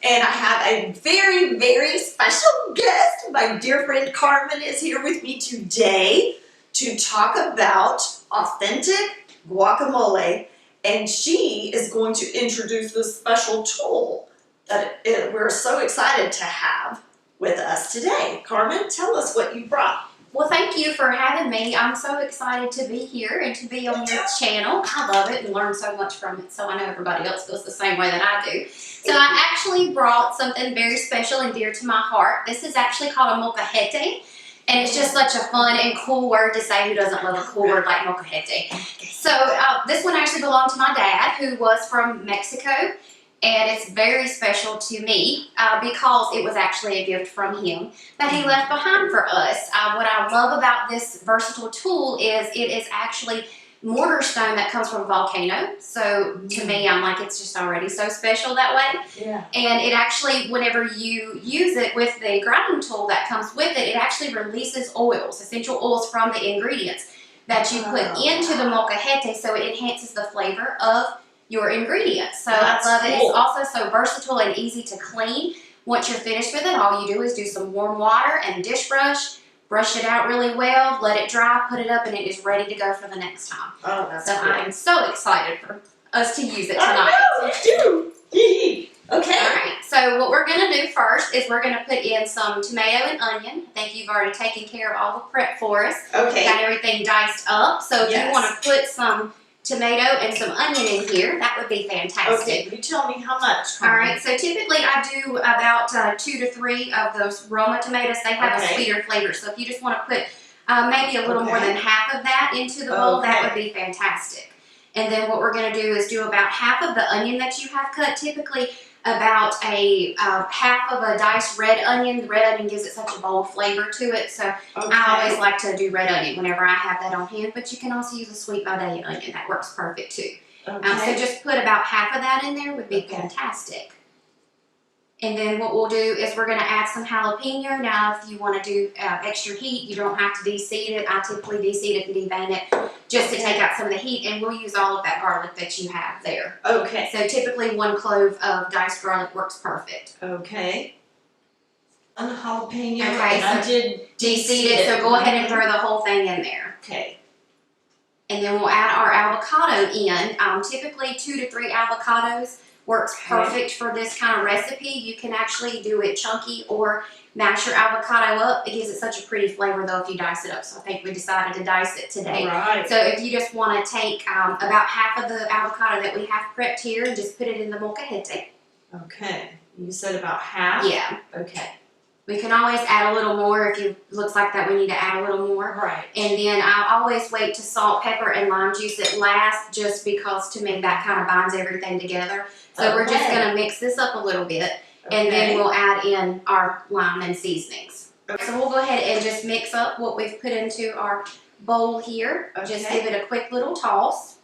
And I have a very, very special guest. My dear friend Carmen is here with me today to talk about authentic guacamole. And she is going to introduce this special tool that we're so excited to have with us today. Carmen, tell us what you brought. Well, thank you for having me. I'm so excited to be here and to be on your channel. I love it and learn so much from it, so I know everybody else feels the same way that I do. So I actually brought something very special and dear to my heart. This is actually called a molcajete, and it's just such a fun and cool word to say. Who doesn't love a cool word like molcajete? So this one actually belonged to my dad, who was from Mexico. And it's very special to me because it was actually a gift from him that he left behind for us. What I love about this versatile tool is it is actually mortar stone that comes from a volcano. So to me, I'm like, it's just already so special that way. Yeah. And it actually, whenever you use it with the grinding tool that comes with it, it actually releases oils, essential oils from the ingredients that you put into the molcajete, so it enhances the flavor of your ingredients. So That's I love it. cool. It's also so versatile and easy to clean. Once you're finished with it, all you do is do some warm water and dish brush it out really well, let it dry, put it up, and it is ready to go for the next time. Oh, that's So cool. I'm so excited for us to use it tonight. I know, me too. Okay. All right, so what we're going to do first is we're going to put in some tomato and onion. I think you've already taken care of all the prep for us. Okay. Got everything diced up. So if Yes. you want to put some tomato and some onion in here, that would be fantastic. Okay, you tell me how much. All right, so typically I do about 2 to 3 of those Roma tomatoes. They have a sweeter flavor. So if you just want to put maybe a little more than half of that into the bowl, that would be fantastic. And then what we're going to do is do about half of the onion that you have cut, typically about a half of a diced red onion. The red onion gives it such a bold flavor to it, so I always like to do red onion whenever I have that on hand, but you can also use a sweet Vidalia onion. That works perfect too. So just put about half of that in there would be fantastic. And then what we'll do is we're going to add some jalapeno. Now, if you want to do extra heat, you don't have to de-seed it. I typically de-seed it and devein it just to take out some of the heat, and we'll use all of that garlic that you have there. Okay. So typically 1 clove of diced garlic works perfect. Okay. And the jalapeno. Okay, and I so did De-seed it, so go ahead and throw the whole thing in there. Okay. And then we'll add our avocado in. Typically 2 to 3 avocados works perfect for this kind of recipe. You can actually do it chunky or mash your avocado up. It gives it such a pretty flavor though if you dice it up. So I think we decided to dice it today. Right. So if you just want to take about half of the avocado that we have prepped here and just put it in the molcajete. Okay. You said about half? Yeah. Okay. We can always add a little more if it looks like that we need to add a little more. Right. And then I always wait to salt, pepper, and lime juice it last just because to me that kind of binds everything together. So we're just going to mix this up a little bit and then we'll add in our lime and seasonings. So we'll go ahead and just mix up what we've put into our bowl here. Just give it a quick little toss.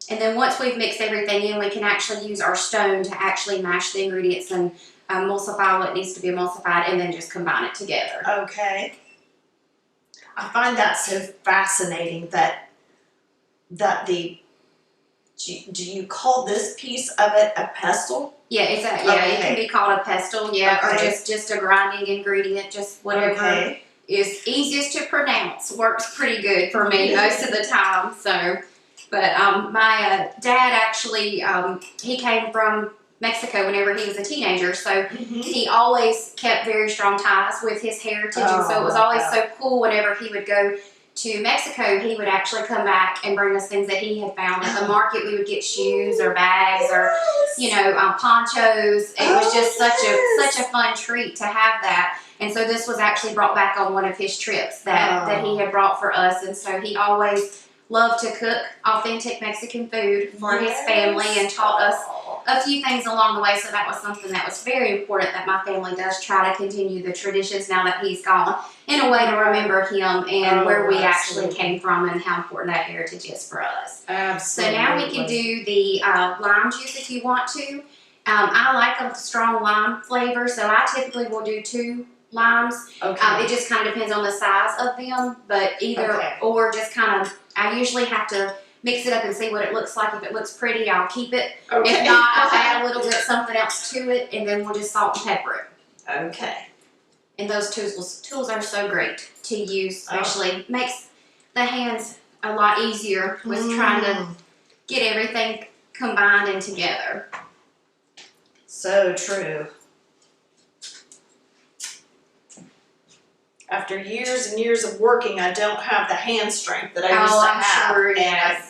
And then once we've mixed everything in, we can actually use our stone to actually mash the ingredients and emulsify what needs to be emulsified and then just combine it together. Okay. I find that so fascinating that the do you call this piece of it a pestle? Yeah, it's it can be called a pestle, or just a grinding ingredient, just whatever is easiest to pronounce. Works pretty good for me most of the time. So, but my dad actually he came from Mexico whenever he was a teenager, so he always kept very strong ties with his heritage, and so it was always so cool whenever he would go to Mexico, he would actually come back and bring us things that he had found. At the market, we would get shoes or bags or, ponchos. It was just such a fun treat to have that. And so this was actually brought back on one of his trips that he had brought for us. And so he always loved to cook authentic Mexican food for his family and taught us a few things along the way. So that was something that was very important that my family does try to continue the traditions now that he's gone, in a way to remember him and where we actually came from and how important that heritage is for us. Absolutely. So now we can do the lime juice if you want to. I like a strong lime flavor, so I typically will do 2 limes. It just kind of depends on the size of them, but either or just kind of, I usually have to mix it up and see what it looks like. If it looks pretty, I'll keep it. If not, I'll add a little bit something else to it, and then we'll just salt and pepper it. Okay. And those tools are so great to use, especially makes the hands a lot easier with trying to get everything combined and together. So true. After years and years of working, I don't have the hand strength that I used to have. Sure, and yes.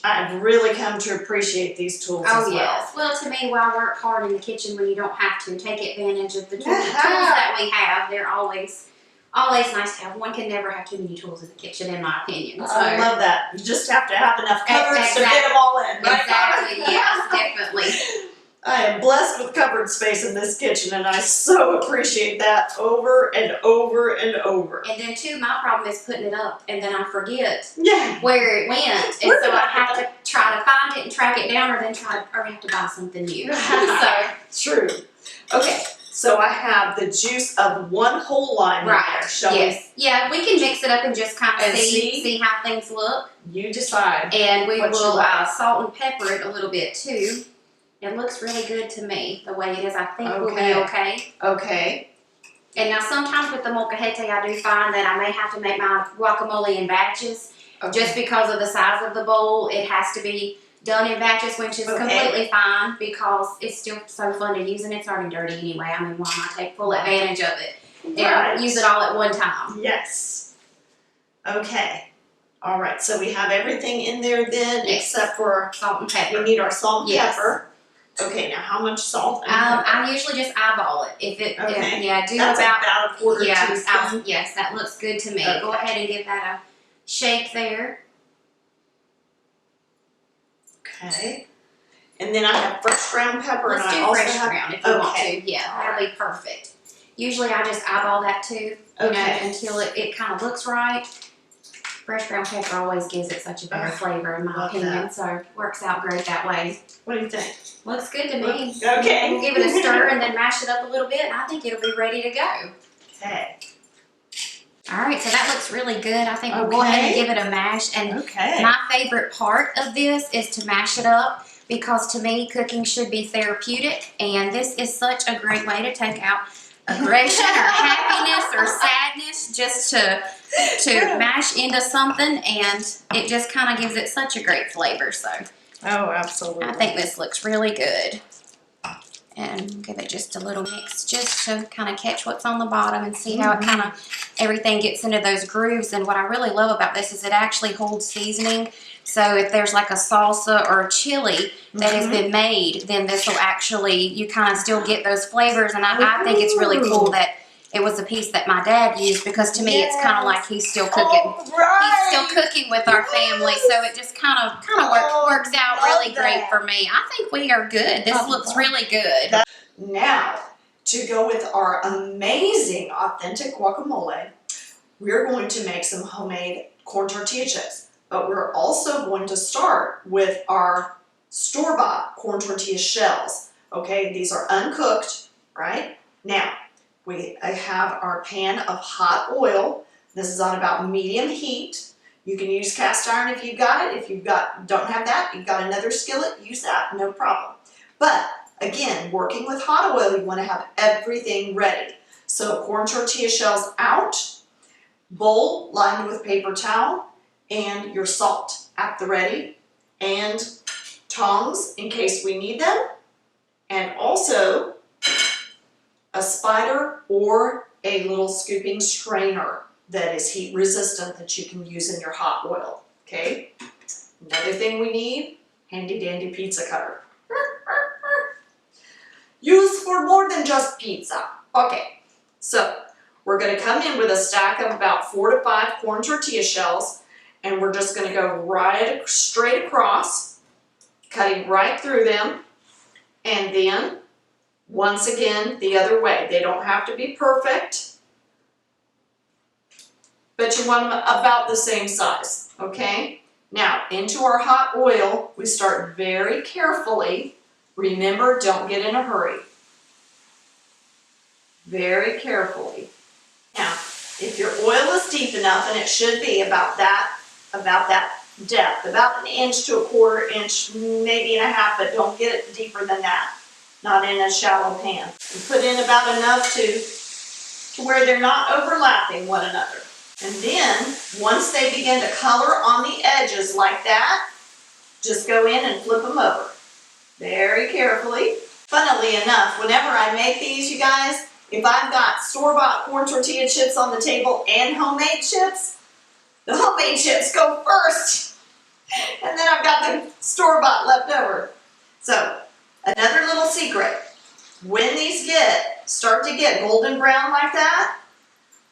I've really come to appreciate these tools as well. Yes. Well, to me, why work hard in the kitchen when you don't have to? Take advantage of the tools that we have. They're always nice to have. One can never have too many tools in the kitchen, in my opinion. So. I love that. You just have to have enough cupboards to get them all in, right? Exactly. Yes, definitely. I am blessed with cupboard space in this kitchen, and I so appreciate that over and over and over. And then too, my problem is putting it up, and then I forget Yeah. where it went, and so I have to try to find it and track it down, or have to buy something new. So true. Okay, so I have the juice of one whole lime in there. Shall we? Yeah, we can mix it up and just kind of see how things look. You decide. And we will salt and pepper it a little bit too. It looks really good to me, the way it is. I think we'll be okay. Okay. And now sometimes with the molcajete, I do find that I may have to make my guacamole in batches. Just because of the size of the bowl, it has to be done in batches, which is completely fine because it's still so fun to use and it's already dirty anyway. I mean, why not take full advantage of it and use it all at one time? Yes. Okay. All right, so we have everything in there then except for salt and pepper. We need our salt and pepper. Okay, now how much salt and pepper? I usually just eyeball it. If it, do that's about a quarter teaspoon. Yes, that looks good to me. Okay. Go ahead and give that a shake there. Okay. And then I have fresh ground pepper. Let's and do I also fresh have, ground if you want to. Yeah, that'll be perfect. Usually I just eyeball that too, you know, until it kind of looks right. Fresh ground pepper always gives it such a better flavor in my opinion, so it works out great that way. What do you think? Looks good to me. Okay. We'll give it a stir and then mash it up a little bit, and I think it'll be ready to go. Okay. All right, so that looks really good. I think we'll go ahead and give it a mash. And my favorite part of this is to mash it up because to me, cooking should be therapeutic, and this is such a great way to take out aggression or happiness or sadness just to mash into something, and it just kind of gives it such a great flavor. So oh, absolutely. I think this looks really good. And give it just a little mix just to kind of catch what's on the bottom and see how it kind of everything gets into those grooves. And what I really love about this is it actually holds seasoning. So if there's like a salsa or a chili that has been made, then this will actually, you kind of still get those flavors. And I think it's really cool that it was a piece that my dad used because to me it's kind of like he's still cooking. He's still cooking with our family, so it just kind of works out really great for me. I think we are good. This looks really good. Now, to go with our amazing authentic guacamole, we're going to make some homemade corn tortilla chips. But we're also going to start with our store-bought corn tortilla shells. Okay, these are uncooked, right? Now, we have our pan of hot oil. This is on about medium heat. You can use cast iron if you've got it. If you don't have that, you've got another skillet, use that, no problem. But again, working with hot oil, you want to have everything ready. So corn tortilla shells out, bowl lined with paper towel, and your salt at the ready, and tongs in case we need them, and also a spider or a little scooping strainer that is heat resistant that you can use in your hot oil, okay? Another thing we need, handy dandy pizza cutter. Used for more than just pizza. Okay, so we're gonna come in with a stack of about 4 to 5 corn tortilla shells, and we're just gonna go right straight across, cutting right through them, and then once again, the other way. They don't have to be perfect, but you want them about the same size, okay? Now, into our hot oil, we start very carefully. Remember, don't get in a hurry. Very carefully. Now, if your oil is deep enough, and it should be about that depth, about an inch to a quarter inch, maybe and a half, but don't get it deeper than that. Not in a shallow pan. And put in about enough to where they're not overlapping one another. And then, once they begin to color on the edges like that, just go in and flip them over. Very carefully. Funnily enough, whenever I make these, you guys, if I've got store-bought corn tortilla chips on the table and homemade chips, the homemade chips go first. And then I've got the store-bought left over. So, another little secret. When these start to get golden brown like that,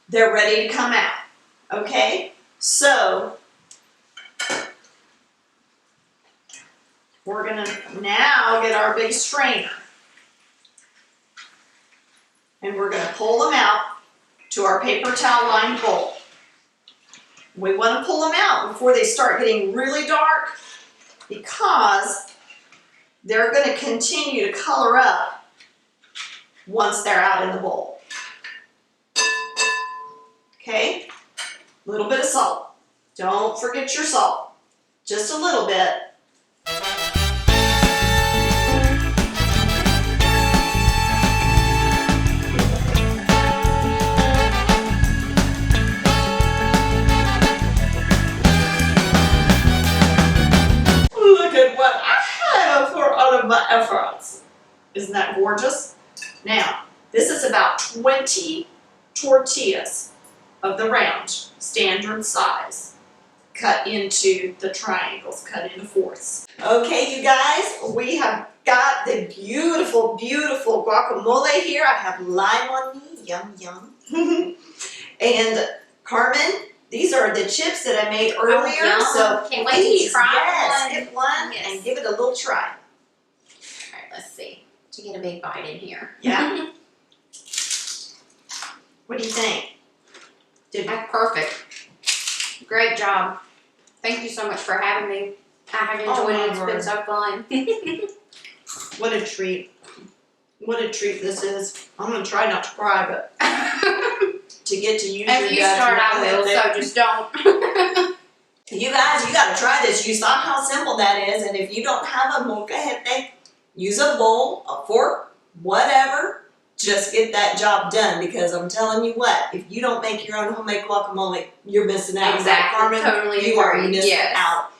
they're ready to come out. Okay? So, we're going to now get our big strainer. And we're going to pull them out to our paper towel lined bowl. We want to pull them out before they start getting really dark because they're going to continue to color up once they're out in the bowl. Okay? A little bit of salt. Don't forget your salt. Just a little bit. Look at what I have for all of my efforts. Isn't that gorgeous? Now, this is about 20 tortillas of the round, standard size, cut into the triangles, cut into fourths. Okay, you guys, we have got the beautiful, beautiful guacamole here. I have lime on me, yum, yum. And Carmen, these are the chips that I made earlier, so can't wait to try one. Get one and give it a little try. All right, let's see. To get a big bite in here. Yeah. What do you think? That's perfect. Great job. Thank you so much for having me. I have enjoyed it. It's been so fun. What a treat. What a treat this is. I'm going to try not to cry, but to get to use If you start, I will, so just don't. You guys, you got to try this. You saw how simple that is, and if you don't have a molcajete, use a bowl, a fork, whatever. Just get that job done, because I'm telling you what, if you don't make your own homemade guacamole, you're missing out. Exactly, Carmen, totally you are agree. missing out.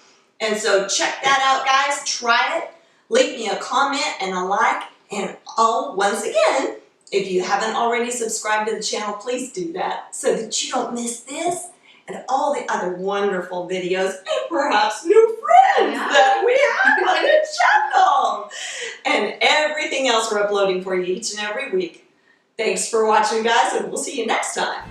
And so check that out, guys. Try it. Leave me a comment and a like. And once again, if you haven't already subscribed to the channel, please do that so that you don't miss this and all the other wonderful videos and perhaps new friends that we have on the channel. And everything else we're uploading for you each and every week. Thanks for watching, guys, and we'll see you next time.